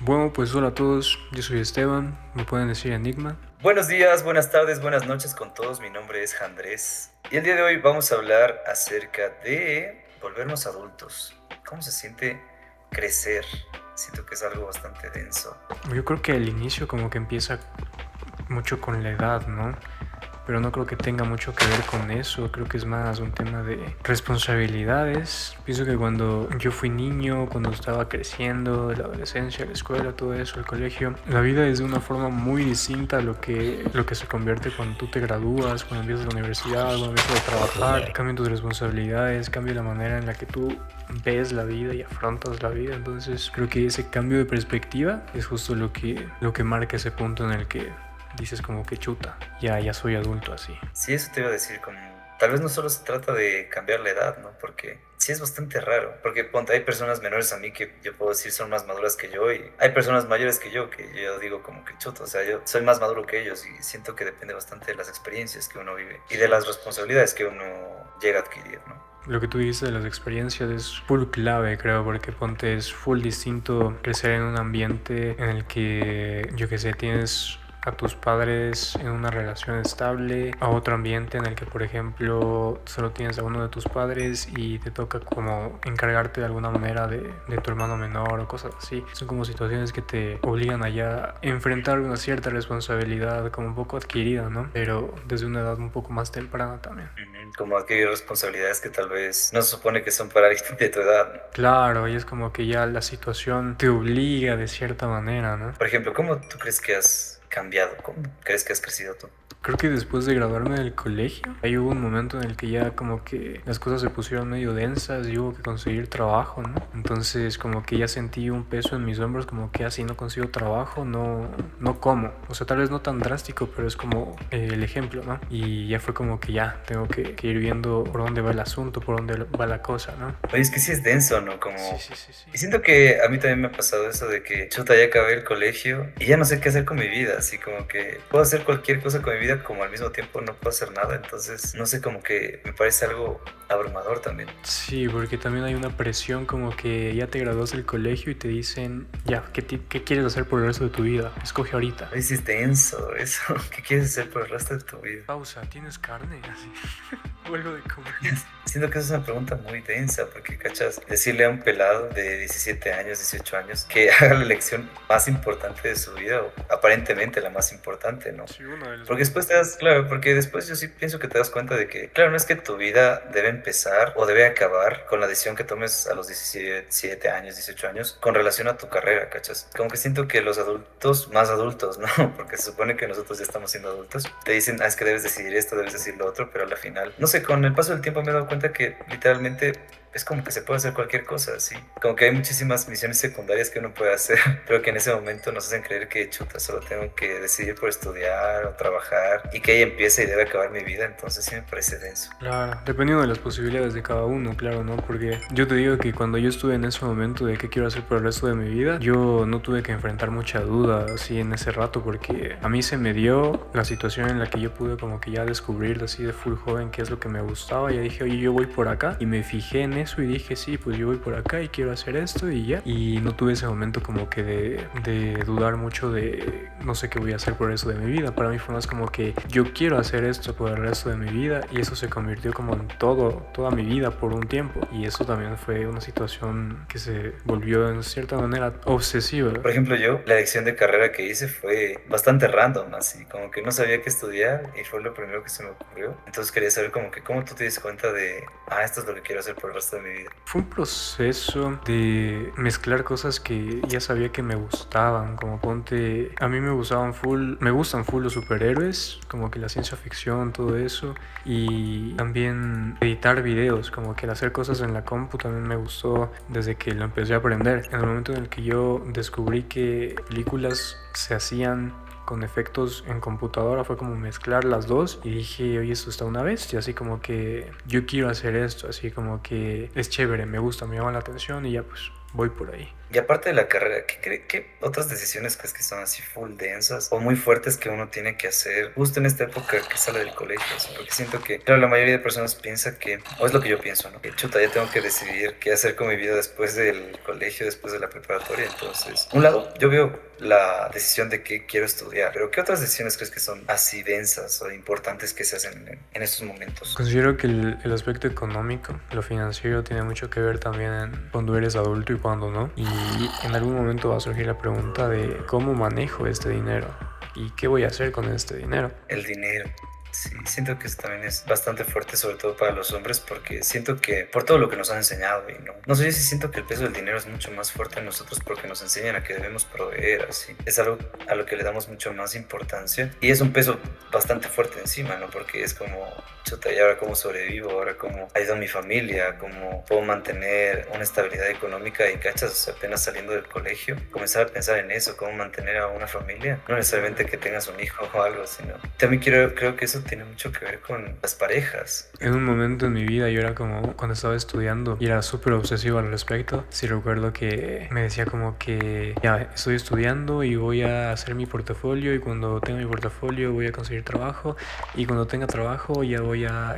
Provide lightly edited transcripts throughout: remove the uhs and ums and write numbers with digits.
Bueno, pues hola a todos, yo soy Esteban, me pueden decir Enigma. Buenos días, buenas tardes, buenas noches con todos. Mi nombre es Andrés y el día de hoy vamos a hablar acerca de volvernos adultos. ¿Cómo se siente crecer? Siento que es algo bastante denso. Yo creo que el inicio como que empieza mucho con la edad, ¿no? Pero no creo que tenga mucho que ver con eso, creo que es más un tema de responsabilidades. Pienso que cuando yo fui niño, cuando estaba creciendo, la adolescencia, la escuela, todo eso, el colegio, la vida es de una forma muy distinta a lo que se convierte cuando tú te gradúas, cuando empiezas la universidad, cuando empiezas a trabajar, cambian tus responsabilidades, cambia la manera en la que tú ves la vida y afrontas la vida. Entonces creo que ese cambio de perspectiva es justo lo que marca ese punto en el que dices como que chuta, ya soy adulto así. Sí, eso te iba a decir, como tal vez no solo se trata de cambiar la edad, ¿no? Porque sí es bastante raro, porque ponte, hay personas menores a mí que yo puedo decir son más maduras que yo y hay personas mayores que yo digo como que chuta, o sea, yo soy más maduro que ellos y siento que depende bastante de las experiencias que uno vive y de las responsabilidades que uno llega a adquirir, ¿no? Lo que tú dices de las experiencias es full clave, creo, porque ponte es full distinto crecer en un ambiente en el que, yo que sé, tienes a tus padres en una relación estable, a otro ambiente en el que, por ejemplo, solo tienes a uno de tus padres y te toca como encargarte de alguna manera de tu hermano menor o cosas así. Son como situaciones que te obligan a ya enfrentar una cierta responsabilidad como un poco adquirida, ¿no? Pero desde una edad un poco más temprana también. Como adquirir responsabilidades que tal vez no se supone que son para alguien de tu edad, ¿no? Claro, y es como que ya la situación te obliga de cierta manera, ¿no? Por ejemplo, ¿cómo tú crees que has cambiado? ¿Cómo crees que has crecido tú? Creo que después de graduarme del colegio, ahí hubo un momento en el que ya como que las cosas se pusieron medio densas y hubo que conseguir trabajo, ¿no? Entonces como que ya sentí un peso en mis hombros, como que así no consigo trabajo, no como. O sea, tal vez no tan drástico, pero es como el ejemplo, ¿no? Y ya fue como que ya tengo que ir viendo por dónde va el asunto, por dónde va la cosa, ¿no? Oye, es que sí es denso, ¿no? Sí, Como... sí, sí, sí. Y siento que a mí también me ha pasado eso de que, chuta, ya acabé el colegio y ya no sé qué hacer con mi vida, así como que puedo hacer cualquier cosa con mi vida, como al mismo tiempo no puedo hacer nada, entonces, no sé, como que me parece algo abrumador también. Sí, porque también hay una presión como que ya te gradúas del colegio y te dicen, ya, ¿qué quieres hacer por el resto de tu vida? Escoge ahorita. Oye, sí es denso eso, ¿qué quieres hacer por el resto de tu vida? Pausa, ¿tienes carne? Así. O algo de comer. Siento que esa es una pregunta muy densa, porque, ¿cachas? Decirle a un pelado de 17 años, 18 años, que haga la elección más importante de su vida, o aparentemente la más importante, ¿no? Sí, una de las Porque más después te importantes. das, claro, porque después yo sí pienso que te das cuenta de que, claro, no es que tu vida debe empezar o debe acabar con la decisión que tomes a los 17 años, 18 años, con relación a tu carrera, ¿cachas? Como que siento que los adultos, más adultos, ¿no? Porque se supone que nosotros ya estamos siendo adultos, te dicen, es que debes decidir esto, debes decir lo otro, pero a la final, no sé, con el paso del tiempo me he dado cuenta que literalmente es como que se puede hacer cualquier cosa, ¿sí? Como que hay muchísimas misiones secundarias que uno puede hacer, pero que en ese momento nos hacen creer que, chuta, solo tengo que decidir por estudiar o trabajar y que ahí empieza y debe acabar mi vida, entonces sí me parece denso. Claro, dependiendo de las posibilidades de cada uno, claro, ¿no? Porque yo te digo que cuando yo estuve en ese momento de qué quiero hacer por el resto de mi vida, yo no tuve que enfrentar mucha duda así en ese rato porque a mí se me dio la situación en la que yo pude como que ya descubrir así de full joven qué es lo que me gustaba. Ya dije, oye, yo voy por acá y me fijé en eso y dije, sí, pues yo voy por acá y quiero hacer esto y ya. Y no tuve ese momento como que de dudar mucho de no sé qué voy a hacer por el resto de mi vida. Para mí fue más como que yo quiero hacer esto por el resto de mi vida y eso se convirtió como en toda mi vida por un tiempo y eso también fue una situación que se volvió en cierta manera obsesiva. Por ejemplo, yo, la elección de carrera que hice fue bastante random, así, como que no sabía qué estudiar y fue lo primero que se me ocurrió. Entonces quería saber como que cómo tú te das cuenta de, esto es lo que quiero hacer por el resto de mi vida. Fue un proceso de mezclar cosas que ya sabía que me gustaban, como ponte, a mí me gustan full los superhéroes, como que la ciencia ficción, todo eso, y también editar videos, como que el hacer cosas en la compu también me gustó desde que lo empecé a aprender. En el momento en el que yo descubrí que películas se hacían con efectos en computadora fue como mezclar las dos y dije, oye, esto está una bestia, así como que yo quiero hacer esto, así como que es chévere, me gusta, me llama la atención y ya pues voy por ahí. Y aparte de la carrera, ¿qué otras decisiones crees que son así full densas o muy fuertes que uno tiene que hacer justo en esta época que sale del colegio? O sea, porque siento que, claro, la mayoría de personas piensa que, o es lo que yo pienso, ¿no? Que chuta, ya tengo que decidir qué hacer con mi vida después del colegio, después de la preparatoria. Entonces, un lado, yo veo la decisión de qué quiero estudiar, pero ¿qué otras decisiones crees que son así densas o importantes que se hacen en estos momentos? Considero que el aspecto económico, lo financiero, tiene mucho que ver también en cuando eres adulto y cuando no. Y en algún momento va a surgir la pregunta de cómo manejo este dinero y qué voy a hacer con este dinero. El dinero. Sí, siento que eso también es bastante fuerte, sobre todo para los hombres, porque siento que por todo lo que nos han enseñado, y no sé, yo sí siento que el peso del dinero es mucho más fuerte en nosotros porque nos enseñan a que debemos proveer, así. Es algo a lo que le damos mucho más importancia y es un peso bastante fuerte encima, ¿no? Porque es como, chuta, ¿y ahora cómo sobrevivo? ¿Ahora cómo ayudo a mi familia? ¿Cómo puedo mantener una estabilidad económica? Y cachas, o sea, apenas saliendo del colegio, comenzar a pensar en eso, cómo mantener a una familia, no necesariamente que tengas un hijo o algo, sino también creo que eso tiene mucho que ver con las parejas. En un momento en mi vida yo era como cuando estaba estudiando y era súper obsesivo al respecto. Sí recuerdo que me decía como que ya estoy estudiando y voy a hacer mi portafolio y cuando tenga mi portafolio voy a conseguir trabajo y cuando tenga trabajo ya voy a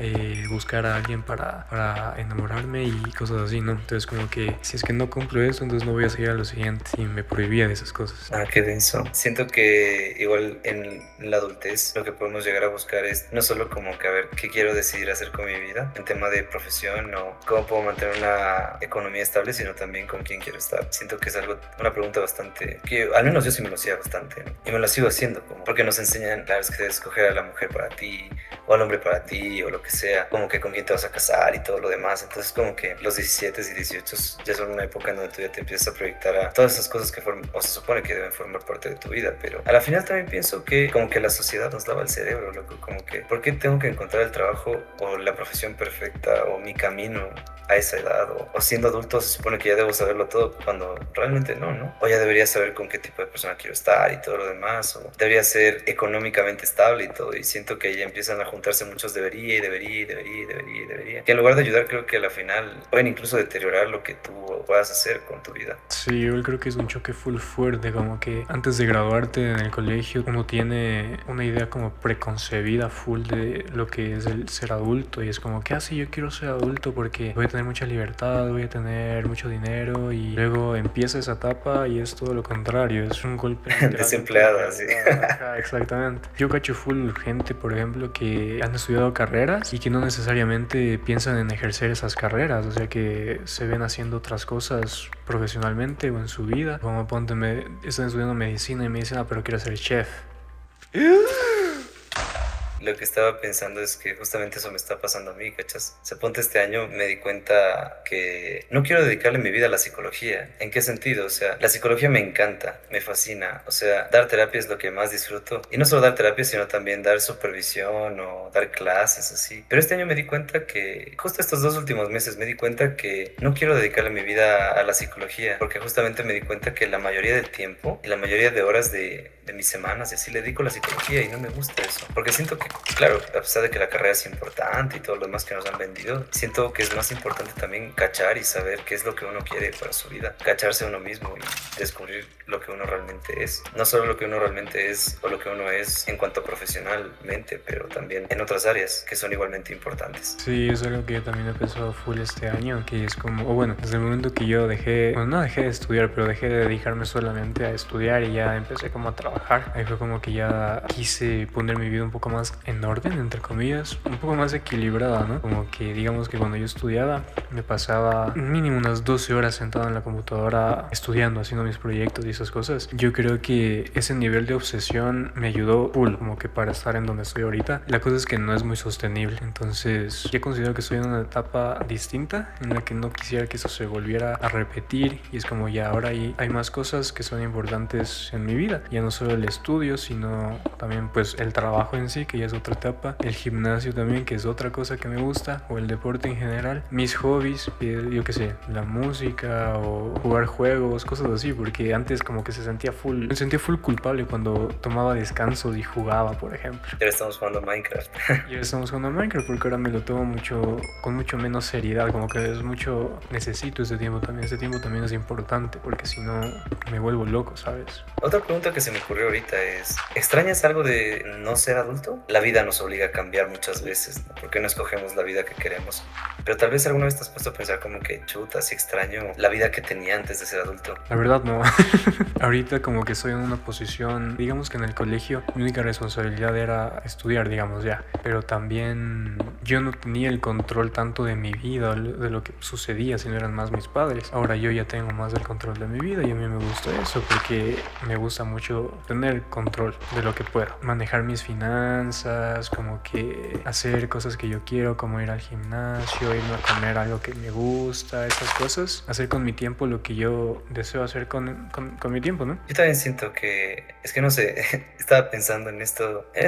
buscar a alguien para enamorarme y cosas así, ¿no? Entonces como que si es que no cumplo eso entonces no voy a seguir a lo siguiente y me prohibía de esas cosas. Ah, qué denso. Siento que igual en la adultez lo que podemos llegar a buscar es no solo como que a ver qué quiero decidir hacer con mi vida en tema de profesión o cómo puedo mantener una economía estable, sino también con quién quiero estar. Siento que es una pregunta bastante, que al menos yo sí me lo hacía bastante, ¿no? Y me lo sigo haciendo, como porque nos enseñan, claro, es que debes escoger a la mujer para ti o al hombre para ti o lo que sea, como que con quién te vas a casar y todo lo demás. Entonces como que los 17 y 18 ya son una época en donde tú ya te empiezas a proyectar a todas esas cosas que forman, o se supone que deben formar parte de tu vida, pero a la final también pienso que como que la sociedad nos lava el cerebro, loco, como que ¿por qué tengo que encontrar el trabajo o la profesión perfecta o mi camino a esa edad? O siendo adulto se supone que ya debo saberlo todo cuando realmente no. O ya debería saber con qué tipo de persona quiero estar y todo lo demás, o debería ser económicamente estable y todo, y siento que ya empiezan a juntarse muchos debería, que en lugar de ayudar creo que a la final pueden incluso deteriorar lo que tú puedas hacer con tu vida. Sí, yo creo que es un choque full fuerte, como que antes de graduarte en el colegio uno tiene una idea como preconcebida full de lo que es el ser adulto y es como que, sí, yo quiero ser adulto porque voy a tener mucha libertad, voy a tener mucho dinero y luego empieza esa etapa y es todo lo contrario, es un golpe literalmente de Desempleada, sí. realidad. Ajá, exactamente. Yo cacho full gente, por ejemplo, que han estudiado carreras y que no necesariamente piensan en ejercer esas carreras, o sea que se ven haciendo otras cosas profesionalmente o en su vida. Como ponte, están estudiando medicina y me dicen, pero quiero ser chef. Lo que estaba pensando es que justamente eso me está pasando a mí, ¿cachas? Se ponte este año me di cuenta que no quiero dedicarle mi vida a la psicología. ¿En qué sentido? O sea, la psicología me encanta, me fascina. O sea, dar terapia es lo que más disfruto. Y no solo dar terapia, sino también dar supervisión o dar clases, así. Pero este año me di cuenta que, justo estos 2 últimos meses, me di cuenta que no quiero dedicarle mi vida a la psicología, porque justamente me di cuenta que la mayoría del tiempo y la mayoría de horas de mis semanas y así le dedico a la psicología y no me gusta eso. Porque siento que claro, a pesar de que la carrera es importante y todo lo demás que nos han vendido, siento que es más importante también cachar y saber qué es lo que uno quiere para su vida. Cacharse a uno mismo y descubrir lo que uno realmente es. No solo lo que uno realmente es o lo que uno es en cuanto profesionalmente, pero también en otras áreas que son igualmente importantes. Sí, es algo que yo también he pensado full este año, que es como, o bueno, desde el momento que yo no dejé de estudiar, pero dejé de dedicarme solamente a estudiar y ya empecé como a trabajar. Ahí fue como que ya quise poner mi vida un poco más en orden, entre comillas, un poco más equilibrada, ¿no? Como que digamos que cuando yo estudiaba me pasaba mínimo unas 12 horas sentado en la computadora estudiando, haciendo mis proyectos y esas cosas. Yo creo que ese nivel de obsesión me ayudó full, como que para estar en donde estoy ahorita. La cosa es que no es muy sostenible, entonces yo considero que estoy en una etapa distinta en la que no quisiera que eso se volviera a repetir y es como ya ahora hay más cosas que son importantes en mi vida, ya no solo solo el estudio, sino también pues el trabajo en sí, que ya es otra etapa, el gimnasio también, que es otra cosa que me gusta, o el deporte en general, mis hobbies, que yo qué sé, la música o jugar juegos, cosas así, porque antes como que me sentía full culpable cuando tomaba descansos y jugaba, por ejemplo. Ahora estamos jugando Minecraft. Y ahora estamos jugando a Minecraft porque ahora me lo tomo con mucho menos seriedad, como que es mucho, necesito ese tiempo también es importante, porque si no me vuelvo loco, ¿sabes? Otra pregunta que se me ocurrió ahorita es, ¿extrañas algo de no ser adulto? La vida nos obliga a cambiar muchas veces, ¿no? Porque no escogemos la vida que queremos. Pero tal vez alguna vez te has puesto a pensar como que, chuta, si extraño la vida que tenía antes de ser adulto. La verdad no. Ahorita como que estoy en una posición, digamos que en el colegio mi única responsabilidad era estudiar, digamos ya, pero también yo no tenía el control tanto de mi vida, de lo que sucedía, si no eran más mis padres. Ahora yo ya tengo más el control de mi vida y a mí me gusta eso porque me gusta mucho tener control de lo que puedo, manejar mis finanzas, como que hacer cosas que yo quiero, como ir al gimnasio, irme a comer algo que me gusta, esas cosas, hacer con mi tiempo lo que yo deseo hacer con mi tiempo, ¿no? Yo también siento que, es que no sé, estaba pensando en esto, en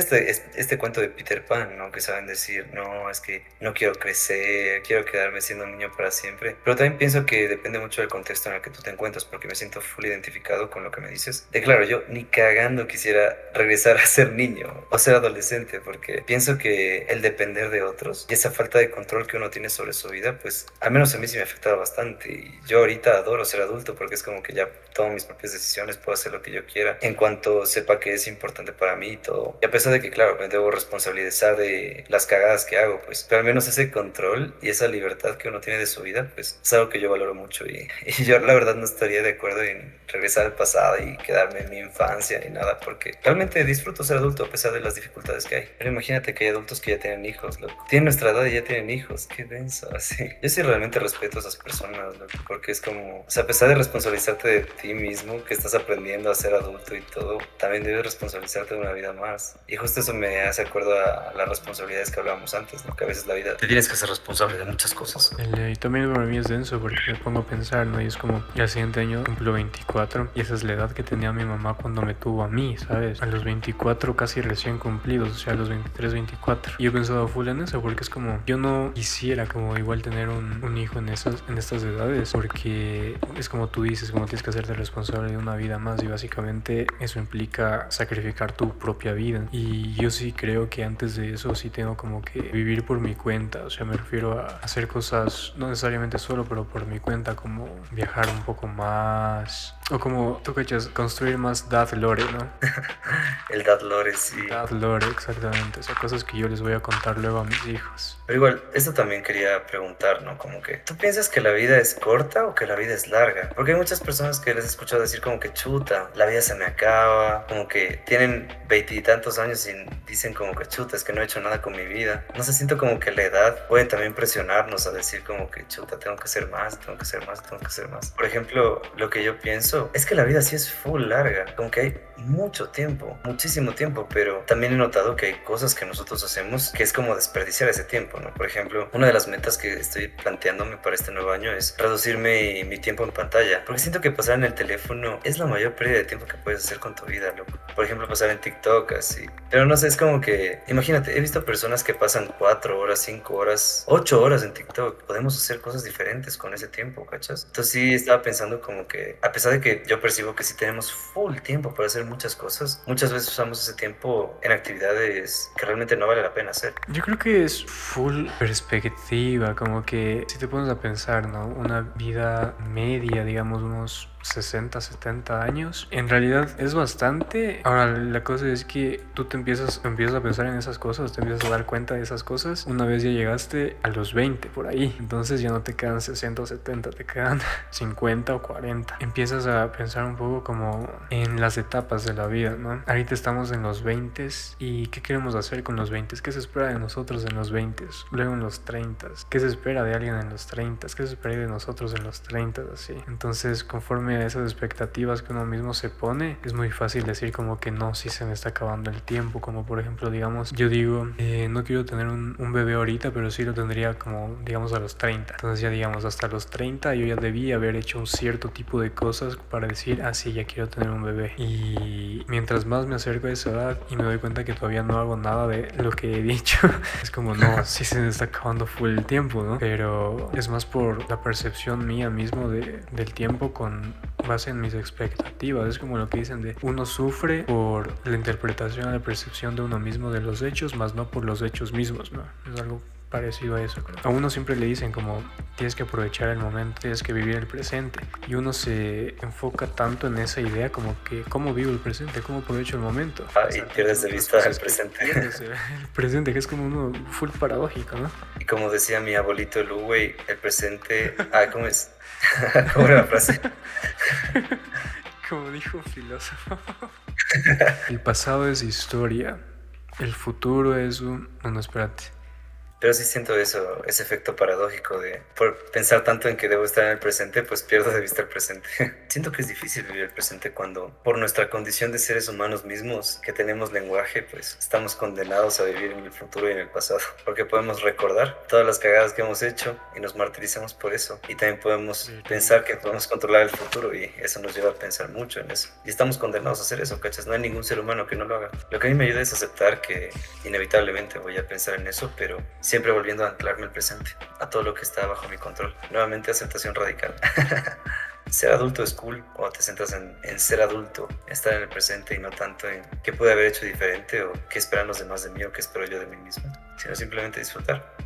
este cuento de Peter Pan, ¿no? Que saben decir, no, es que no quiero crecer, quiero quedarme siendo un niño para siempre. Pero también pienso que depende mucho del contexto en el que tú te encuentras, porque me siento full identificado con lo que me dices. De claro, yo ni cagando quisiera regresar a ser niño o ser adolescente, porque pienso que el depender de otros y esa falta de control que uno tiene sobre su vida, pues al menos a mí sí me ha afectado bastante. Y yo ahorita adoro ser adulto porque es como que ya tomo mis propias decisiones, puedo hacer lo que yo quiera en cuanto sepa que es importante para mí y todo. Y a pesar de que, claro, me debo responsabilizar de las cagadas que hago, pues, pero al menos ese control y esa libertad que uno tiene de su vida, pues, es algo que yo valoro mucho y yo la verdad no estaría de acuerdo en regresar al pasado y quedarme en mi infancia ni nada, porque realmente disfruto ser adulto a pesar de las dificultades que hay. Pero imagínate que hay adultos que ya tienen hijos, loco. Tienen nuestra edad y ya tienen hijos, qué denso, así. Yo sí realmente respeto a esas personas, loco, porque es como, o sea, a pesar de responsabilizarte de ti mismo, que estás aprendiendo a ser adulto y todo, también debes responsabilizarte de una vida más. Y justo eso me hace acuerdo a las responsabilidades que hablábamos antes, ¿no? Que a veces la vida te tienes que ser responsable de muchas cosas. Y también para mí es denso porque me pongo a pensar, ¿no? Y es como, ya el siguiente año cumplo 24 y esa es la edad que tenía mi mamá cuando me tuvo a mí, ¿sabes? A los 24 casi recién cumplidos, o sea, a los 23, 24. Y yo pensaba full en eso porque es como, yo no quisiera como igual tener un hijo en estas edades porque es como tú dices, como tienes que hacerte responsable de una vida más y básicamente eso implica sacrificar tu propia vida. Y yo sí creo que antes de eso sí tengo como que vivir por mi cuenta, o sea, me refiero a hacer cosas no necesariamente solo, pero por mi cuenta, como viajar un poco más, o como, tú cachas, construir más dad lore, ¿no? El dad lore, sí. Dad lore, exactamente, o sea, cosas que yo les voy a contar luego a mis hijos. Pero igual, esto también quería preguntar, ¿no? Como que, ¿tú piensas que la vida es corta o que la vida es larga? Porque hay muchas personas que les he escuchado decir como que chuta, la vida se me acaba, como que tienen veintitantos años y dicen como que chuta, es que no he hecho nada con mi vida. No sé, siento como que la edad puede también presionarnos a decir como que chuta, tengo que hacer más, tengo que hacer más, tengo que hacer más. Por ejemplo, lo que yo pienso es que la vida sí es full larga, como que hay mucho tiempo, muchísimo tiempo, pero también he notado que hay cosas que nosotros hacemos que es como desperdiciar ese tiempo, ¿no? Por ejemplo, una de las metas que estoy planteándome para este nuevo año es reducir mi tiempo en pantalla, porque siento que pasar en el teléfono es la mayor pérdida de tiempo que puedes hacer con tu vida, loco. Por ejemplo, pasar en TikTok, así. Pero no sé, es como que, imagínate, he visto personas que pasan 4 horas, 5 horas, 8 horas en TikTok. Podemos hacer cosas diferentes con ese tiempo, ¿cachas? Entonces sí estaba pensando como que, a pesar de que yo percibo que sí tenemos full tiempo para hacer muchas cosas, muchas veces usamos ese tiempo en actividades que realmente no vale la pena hacer. Yo creo que es full perspectiva, como que si te pones a pensar, ¿no? Una vida media, digamos, unos 60, 70 años, en realidad es bastante. Ahora, la cosa es que tú te empiezas a pensar en esas cosas, te empiezas a dar cuenta de esas cosas una vez ya llegaste a los 20 por ahí. Entonces ya no te quedan 60 o 70, te quedan 50 o 40. Empiezas a pensar un poco como en las etapas de la vida, ¿no? Ahorita estamos en los 20 y ¿qué queremos hacer con los 20? ¿Qué se espera de nosotros en los 20? Luego en los 30. ¿Qué se espera de alguien en los 30? ¿Qué se espera de nosotros en los 30? Así. Entonces, conforme conforme a esas expectativas que uno mismo se pone, es muy fácil decir como que no, si se me está acabando el tiempo. Como por ejemplo, digamos, yo digo, no quiero tener un bebé ahorita, pero sí lo tendría como, digamos, a los 30. Entonces ya digamos, hasta los 30 yo ya debí haber hecho un cierto tipo de cosas para decir, ah, sí, ya quiero tener un bebé. Y mientras más me acerco a esa edad y me doy cuenta que todavía no hago nada de lo que he dicho, es como, no, sí se me está acabando full el tiempo, ¿no? Pero es más por la percepción mía mismo del tiempo con base en mis expectativas. Es como lo que dicen de uno sufre por la interpretación, la percepción de uno mismo de los hechos, más no por los hechos mismos, ¿no? Es algo parecido a eso, creo. A uno siempre le dicen como tienes que aprovechar el momento, tienes que vivir el presente, y uno se enfoca tanto en esa idea como que cómo vivo el presente, cómo aprovecho el momento, Y pierdes de vista el presente. pierdes el presente, que es como uno full paradójico, ¿no? Y como decía mi abuelito Lu, güey, el presente... ¿Cómo es? ¿Cómo era la frase? Como dijo un filósofo, el pasado es historia, el futuro es un... No, espérate. Pero sí siento eso, ese efecto paradójico de por pensar tanto en que debo estar en el presente, pues pierdo de vista el presente. Siento que es difícil vivir el presente cuando, por nuestra condición de seres humanos mismos, que tenemos lenguaje, pues estamos condenados a vivir en el futuro y en el pasado. Porque podemos recordar todas las cagadas que hemos hecho y nos martirizamos por eso. Y también podemos pensar que podemos controlar el futuro y eso nos lleva a pensar mucho en eso. Y estamos condenados a hacer eso, ¿cachas? No hay ningún ser humano que no lo haga. Lo que a mí me ayuda es aceptar que inevitablemente voy a pensar en eso, pero siempre volviendo a anclarme al presente, a todo lo que está bajo mi control. Nuevamente, aceptación radical. Ser adulto es cool cuando te centras en ser adulto, estar en el presente y no tanto en qué pude haber hecho diferente o qué esperan los demás de mí o qué espero yo de mí mismo, sino simplemente disfrutar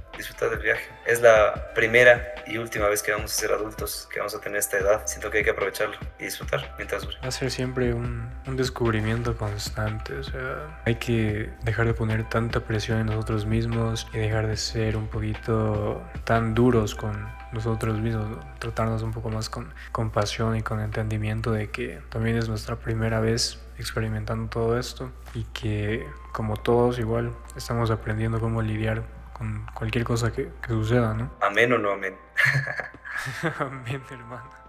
del viaje. Es la primera y última vez que vamos a ser adultos, que vamos a tener esta edad. Siento que hay que aprovecharlo y disfrutar mientras dure. Va a ser siempre un descubrimiento constante, o sea, hay que dejar de poner tanta presión en nosotros mismos y dejar de ser un poquito tan duros con nosotros mismos, ¿no? Tratarnos un poco más con compasión y con entendimiento de que también es nuestra primera vez experimentando todo esto y que como todos igual estamos aprendiendo cómo lidiar con cualquier cosa que suceda, ¿no? Amén o no amén. Amén, hermano.